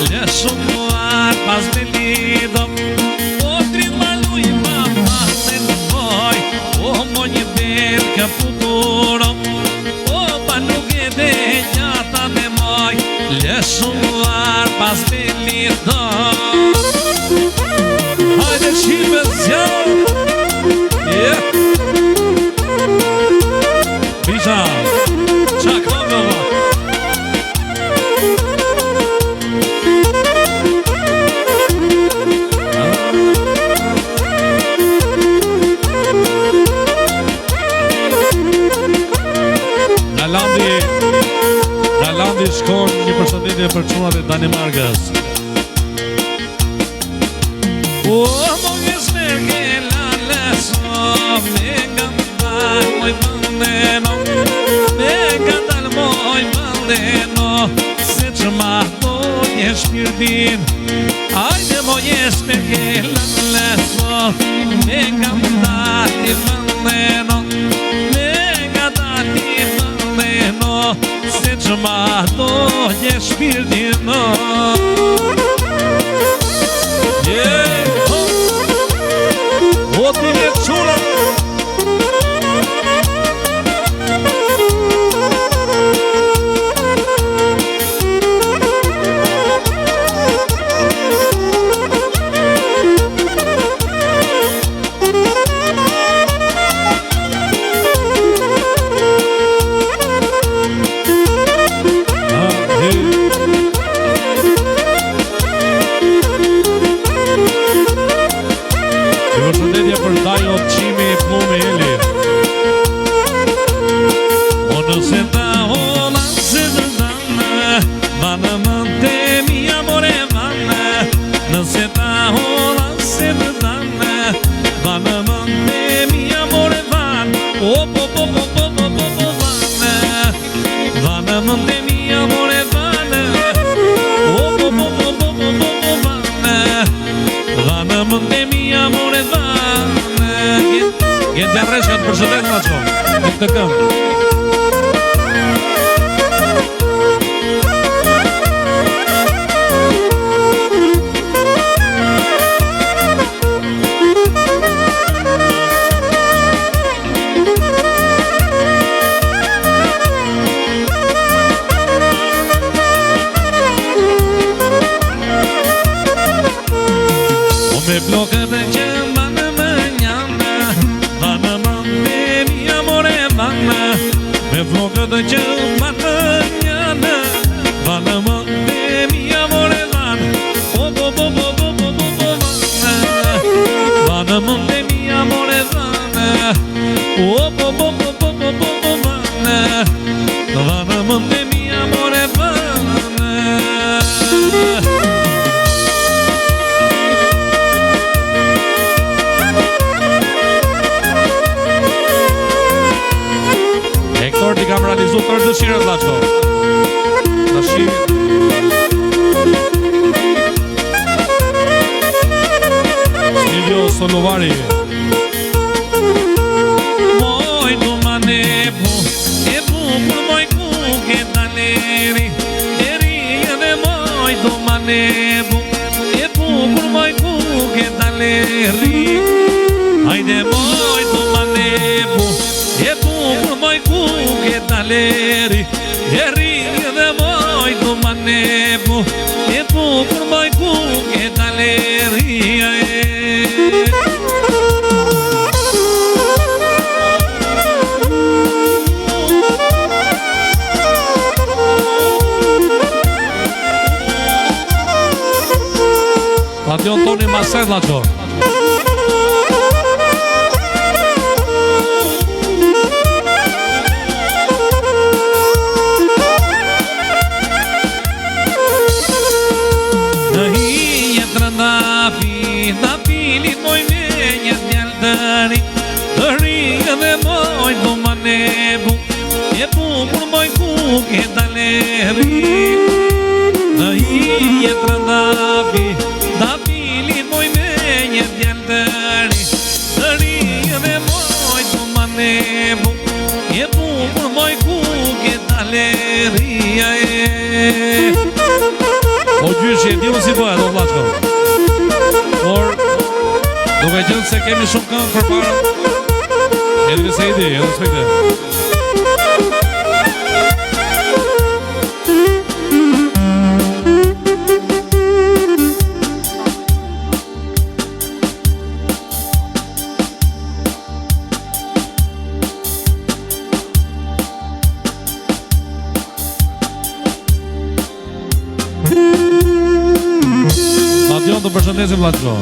Leshuar pas me lido O trin maluj mama se në moj O mo një del ka futuro O pa nuk e dhe njata me moj Leshuar pas me lido Hajde shime zjarë Bisha Qa ka me ma Ralandi shkon një përshëndetje për çunat e Danimarkës. O monges me gelale so me cantar muy bandeno me cantar muy bandeno se chama moje shpirtin ajde monges me gelale so me cantar muy bandeno me cantar muy bandeno se chama moje shpirtin O ti e çuna Gjendja Reshkat përshëndet nga qo Në këtë këmë O me blokët e qëmba në mënjana Me flokët e qëmba në mënjana Vanë më dhe mi amore vanë O bo bo bo bo bo bo bo vanë Vanë më dhe mi amore vanë O bo bo bo bo bo bo bo vanë Vanë më dhe mi amore vanë Ti kam realizu tërë dëshirët laçko Studio Solovari Moj du manebu E bukur moj kuke taleri Eri edhe moj du manebu E bukur moj kuke taleri Hajde moj du manebu E bukur moj kuke taleri Eri edhe moj du manebu E bukur moj kuke taleri Stadion Toni Marcella qo Da pilit moj venjet njëllë dëri Dëri edhe moj do manebu E bukur moj kuke taleri Në hijet rëndafi Da pilit moj venjet njëllë dëri Dëri edhe moj do manebu E bukur moj kuke taleri O O gjyshi, e di unë si bëhet, o vlaqko. Por, duke gjënë se kemi shumë këngë për para, edhe se ide, edhe spekte. Madion të përshëndesim vlaqko.